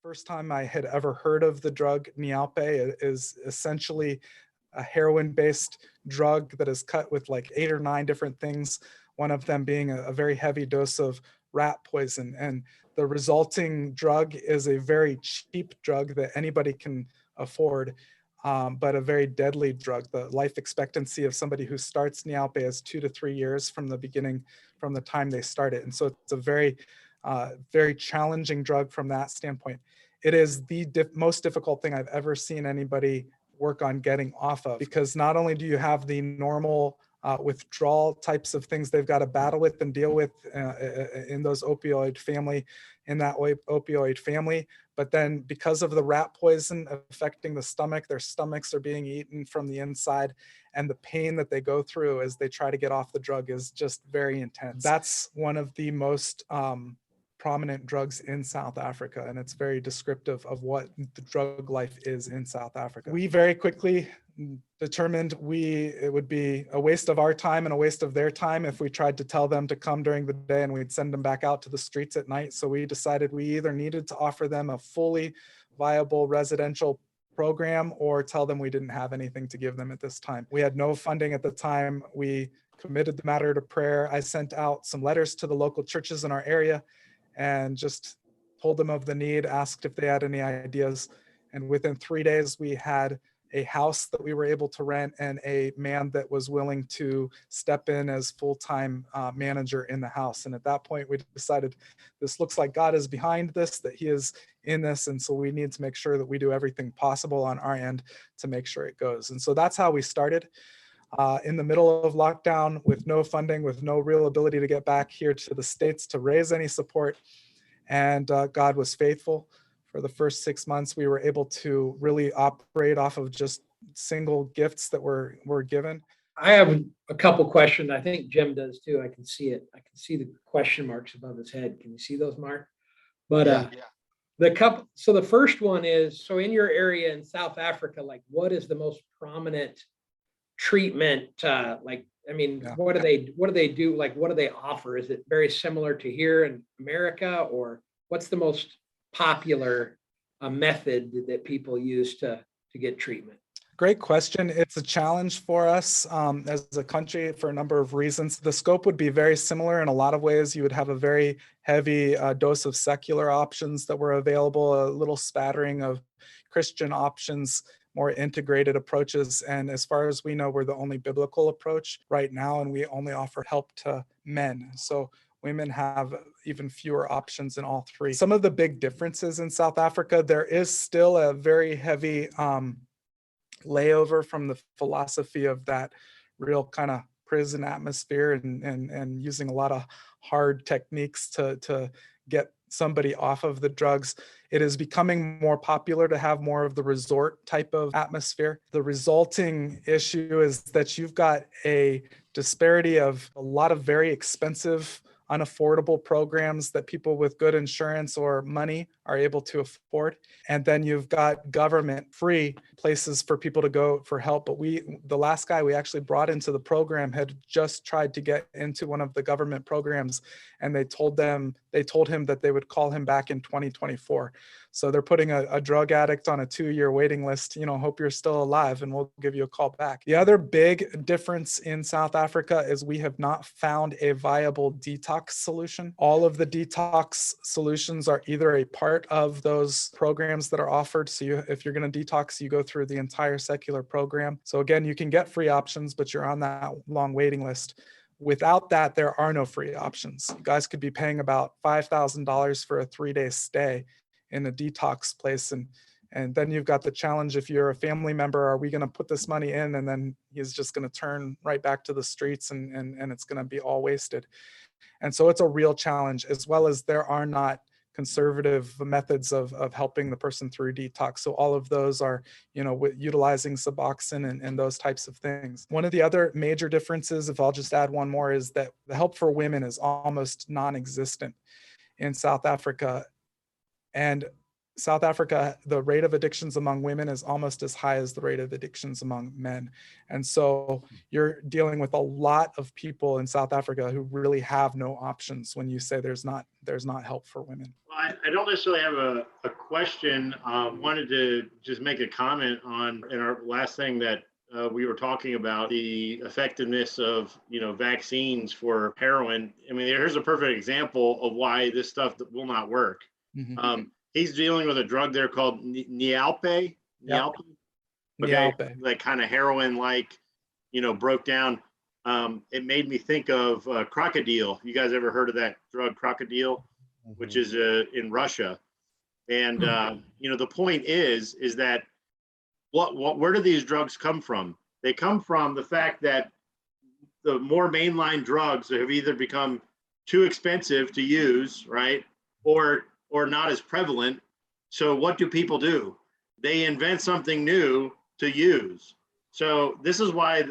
First time I had ever heard of the drug Nyaope. It is essentially a heroin-based drug that is cut with like 8 or 9 different things, one of them being a very heavy dose of rat poison. And the resulting drug is a very cheap drug that anybody can afford, but a very deadly drug. The life expectancy of somebody who starts Nyaope is 2 to 3 years from the beginning, from the time they start it. And so it's a very challenging drug from that standpoint. It is the most difficult thing I've ever seen anybody work on getting off of, because not only do you have the normal withdrawal types of things they've got to battle with and deal with in those opioid family, in that opioid family, but then because of the rat poison affecting the stomach, their stomachs are being eaten from the inside, and the pain that they go through as they try to get off the drug is just very intense. That's one of the most prominent drugs in South Africa, and it's very descriptive of what the drug life is in South Africa. We very quickly determined it would be a waste of our time and a waste of their time if we tried to tell them to come during the day and we'd send them back out to the streets at night. So we decided we either needed to offer them a fully viable residential program or tell them we didn't have anything to give them at this time. We had no funding at the time. We committed the matter to prayer. I sent out some letters to the local churches in our area and just told them of the need, asked if they had any ideas. And within 3 days, we had a house that we were able to rent and a man that was willing to step in as full-time manager in the house. And at that point, we decided this looks like God is behind this, that he is in this. And so we need to make sure that we do everything possible on our end to make sure it goes. And so that's how we started. In the middle of lockdown, with no funding, with no real ability to get back here to the States to raise any support. And God was faithful. For the first 6 months, we were able to really operate off of just single gifts that were given. I have a couple questions. I think Jim does too. I can see it. I can see the question marks above his head. Can you see those, Mark? But so the first one is, so in your area in South Africa, like what is the most prominent treatment? What do they do? Like, what do they offer? Is it very similar to here in America, or what's the most popular method that people use to get treatment? Great question. It's a challenge for us as a country for a number of reasons. The scope would be very similar in a lot of ways. You would have a very heavy dose of secular options that were available, a little spattering of Christian options, more integrated approaches. And as far as we know, we're the only biblical approach right now, and we only offer help to men. So women have even fewer options in all three. Some of the big differences in South Africa, there is still a very heavy layover from the philosophy of that real kind of prison atmosphere and using a lot of hard techniques to get somebody off of the drugs. It is becoming more popular to have more of the resort type of atmosphere. The resulting issue is that you've got a disparity of a lot of very expensive, unaffordable programs that people with good insurance or money are able to afford. And then you've got government free places for people to go for help. But the last guy we actually brought into the program had just tried to get into one of the government programs, and they told him that they would call him back in 2024. So they're putting a drug addict on a 2-year waiting list, hope you're still alive and we'll give you a call back. The other big difference in South Africa is we have not found a viable detox solution. All of the detox solutions are either a part of those programs that are offered. So if you're going to detox, you go through the entire secular program. So again, you can get free options, but you're on that long waiting list. Without that, there are no free options. You guys could be paying about $5,000 for a 3-day stay in a detox place. And then you've got the challenge, if you're a family member, are we going to put this money in and then he's just going to turn right back to the streets and it's going to be all wasted. And so it's a real challenge, as well as there are not conservative methods of helping the person through detox. So all of those are, utilizing Suboxone and those types of things. One of the other major differences, if I'll just add one more, is that the help for women is almost non-existent in South Africa. And South Africa, the rate of addictions among women is almost as high as the rate of addictions among men. And so you're dealing with a lot of people in South Africa who really have no options when you say there's not help for women. Well, I don't necessarily have a question. Wanted to just make a comment on in our last thing that we were talking about the effectiveness of vaccines for heroin. I mean, here's a perfect example of why this stuff will not work. Mm-hmm. He's dealing with a drug there called Nyaope. Yep. Okay, Nyaope. like kind of heroin-like, broke down. It made me think of crocodile. You guys ever heard of that drug, crocodile, which is in Russia? And the point is that where do these drugs come from? They come from the fact that the more mainline drugs have either become too expensive to use, right, or not as prevalent. So what do people do? They invent something new to use. So this is why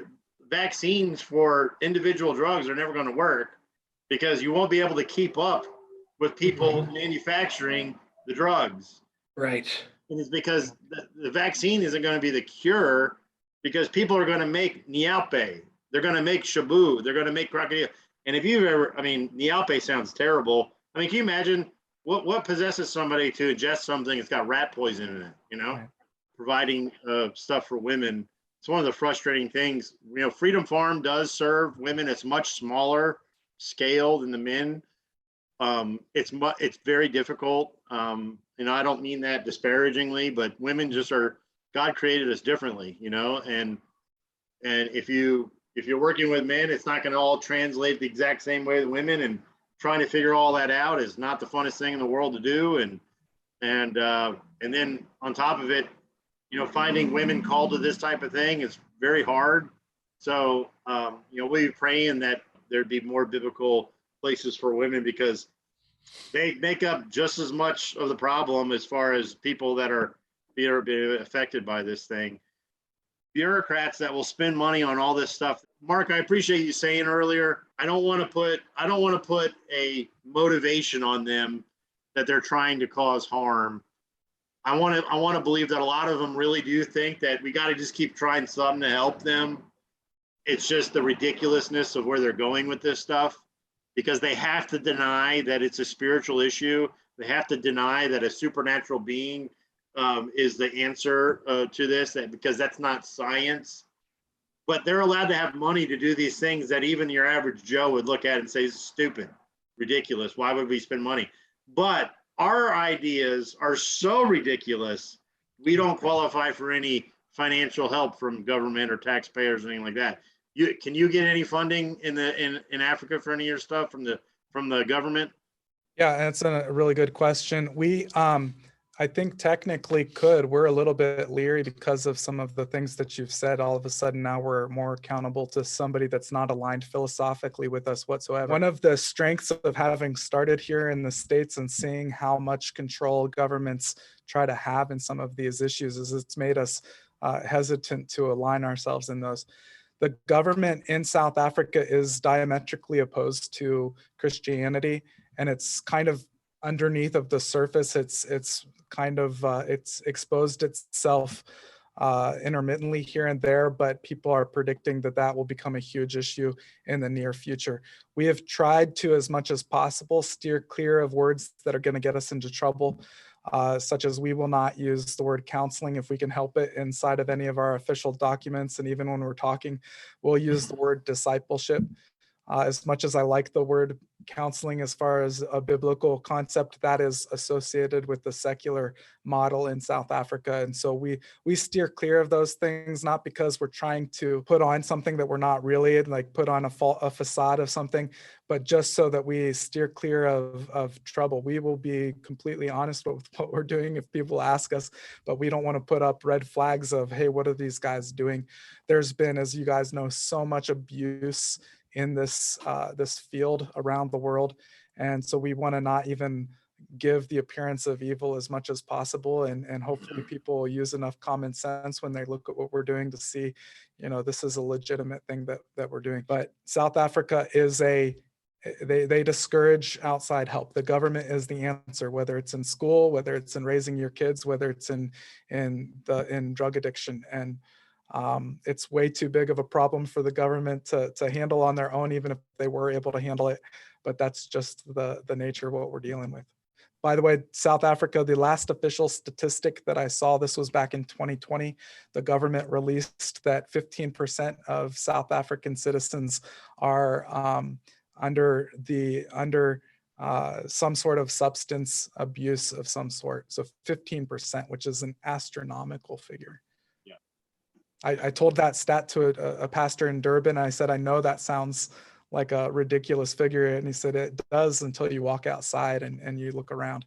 vaccines for individual drugs are never going to work, because you won't be able to keep up with people manufacturing the drugs. Right. And it's because the vaccine isn't going to be the cure, because people are going to make Nyaope. They're going to make Shabu. They're going to make crocodile. And if you've ever, Nyaope sounds terrible. I mean, can you imagine what possesses somebody to ingest something that's got rat poison in it, Right. Providing stuff for women. It's one of the frustrating things. Freedom Farm does serve women. It's much smaller scale than the men. It's very difficult. I don't mean that disparagingly, but women just are, God created us differently, and if you're working with men, it's not going to all translate the exact same way to women, and trying to figure all that out is not the funnest thing in the world to do. And then on top of it, finding women called to this type of thing is very hard. So, we'll be praying that there'd be more biblical places for women, because they make up just as much of the problem as far as people that are being affected by this thing. Bureaucrats that will spend money on all this stuff. Mark, I appreciate you saying earlier, I don't want to put a motivation on them that they're trying to cause harm. I want to believe that a lot of them really do think that we got to just keep trying something to help them. It's just the ridiculousness of where they're going with this stuff, because they have to deny that it's a spiritual issue. They have to deny that a supernatural being is the answer to this, because that's not science. But they're allowed to have money to do these things that even your average Joe would look at and say, stupid, ridiculous. Why would we spend money? But our ideas are so ridiculous, we don't qualify for any financial help from government or taxpayers or anything like that. Can you get any funding in Africa for any of your stuff from the government? Yeah, that's a really good question. We, I think technically could. We're a little bit leery because of some of the things that you've said. All of a sudden now we're more accountable to somebody that's not aligned philosophically with us whatsoever. One of the strengths of having started here in the States and seeing how much control governments try to have in some of these issues is it's made us hesitant to align ourselves in those. The government in South Africa is diametrically opposed to Christianity, and it's kind of underneath of the surface. It's kind of it's exposed itself intermittently here and there, but people are predicting that will become a huge issue in the near future. We have tried to, as much as possible, steer clear of words that are going to get us into trouble. Such as we will not use the word counseling if we can help it inside of any of our official documents. And even when we're talking, we'll use the word discipleship. As much as I like the word counseling as far as a biblical concept, that is associated with the secular model in South Africa. And so we steer clear of those things, not because we're trying to put on something that we're not really, like put on a facade of something, but just so that we steer clear of trouble. We will be completely honest with what we're doing if people ask us, but we don't want to put up red flags of, hey, what are these guys doing? There's been, as you guys know, so much abuse in this field around the world. And so we want to not even give the appearance of evil as much as possible. And hopefully people will use enough common sense when they look at what we're doing to see, this is a legitimate thing that we're doing. But South Africa is They discourage outside help. The government is the answer, whether it's in school, whether it's in raising your kids, whether it's in drug addiction. And it's way too big of a problem for the government to handle on their own, even if they were able to handle it. But that's just the nature of what we're dealing with. By the way, South Africa, the last official statistic that I saw, this was back in 2020, the government released that 15% of South African citizens are under some sort of substance abuse of some sort. So 15%, which is an astronomical figure. Yeah. I told that stat to a pastor in Durban. I said, I know that sounds like a ridiculous figure. And he said, it does until you walk outside and you look around.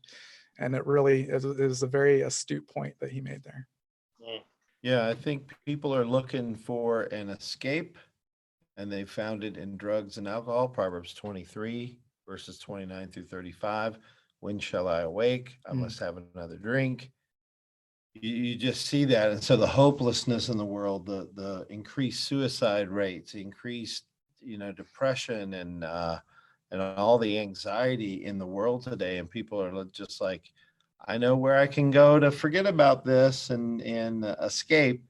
And it really is a very astute point that he made there. Yeah, I think people are looking for an escape, and they found it in drugs and alcohol. Proverbs 23, verses 29 through 35. When shall I awake? I must have another drink. You just see that. And so the hopelessness in the world, the increased suicide rates, increased, depression and all the anxiety in the world today. And people are just like, I know where I can go to forget about this and escape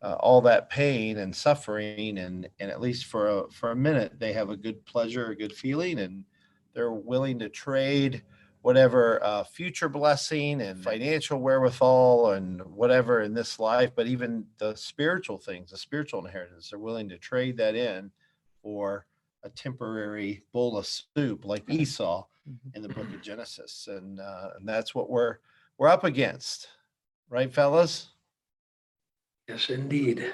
all that pain and suffering. And at least for a minute, they have a good pleasure, a good feeling, and they're willing to trade whatever future blessing and financial wherewithal and whatever in this life, but even the spiritual things, the spiritual inheritance, they're willing to trade that in for a temporary bowl of soup like Esau in the book of Genesis. And that's what we're up against. Right, fellas? Yes, indeed.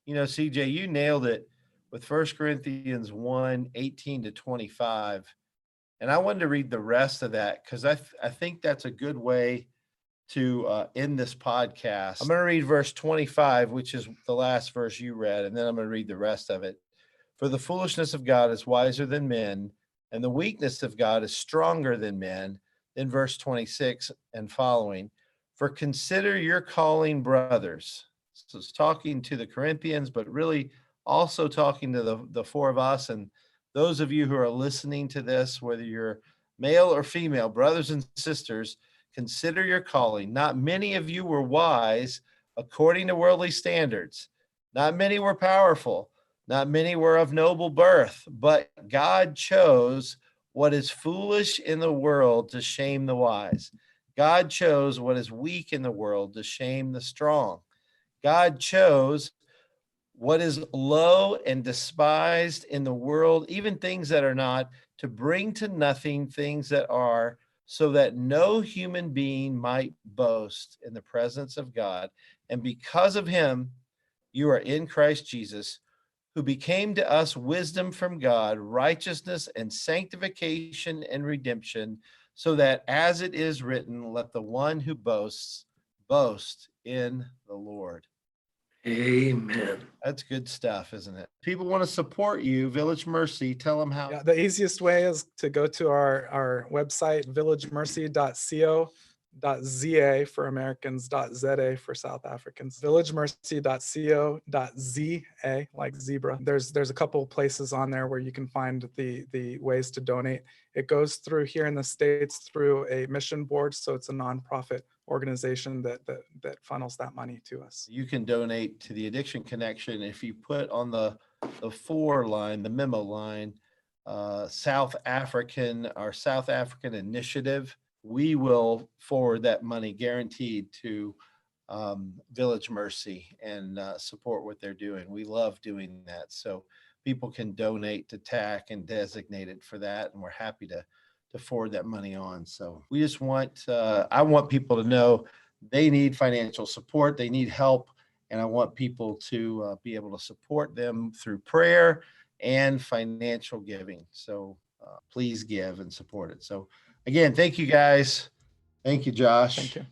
CJ, you nailed it with 1 Corinthians 1, 18 to 25. And I wanted to read the rest of that because I think that's a good way to end this podcast. I'm going to read verse 25, which is the last verse you read, and then I'm going to read the rest of it. For the foolishness of God is wiser than men, and the weakness of God is stronger than men. Then verse 26 and following. For consider your calling, brothers. So it's talking to the Corinthians, but really also talking to the four of us and those of you who are listening to this, whether you're male or female, brothers and sisters, consider your calling. Not many of you were wise according to worldly standards. Not many were powerful. Not many were of noble birth, but God chose what is foolish in the world to shame the wise. God chose what is weak in the world to shame the strong. God chose what is low and despised in the world, even things that are not, to bring to nothing things that are, so that no human being might boast in the presence of God. And because of him, you are in Christ Jesus, who became to us wisdom from God, righteousness and sanctification and redemption, so that as it is written, let the one who boasts boast in the Lord. Amen. That's good stuff, isn't it? People want to support you, Village Mercy. Tell them how. Yeah, the easiest way is to go to our website, villagemercy.co.za for Americans, .za for South Africans, villagemercy.co.za, like zebra. There's a couple places on there where you can find the ways to donate. It goes through here in the States through a mission board, so it's a nonprofit organization that funnels that money to us. You can donate to the Addiction Connection if you put on the for line, the memo line, South African initiative. We will forward that money guaranteed to Village Mercy and support what they're doing. We love doing that. So people can donate to TAC and designate it for that. And we're happy to forward that money on. So we just I want people to know they need financial support. They need help. And I want people to be able to support them through prayer and financial giving. So please give and support it. So again, thank you guys. Thank you, Josh. Thank you.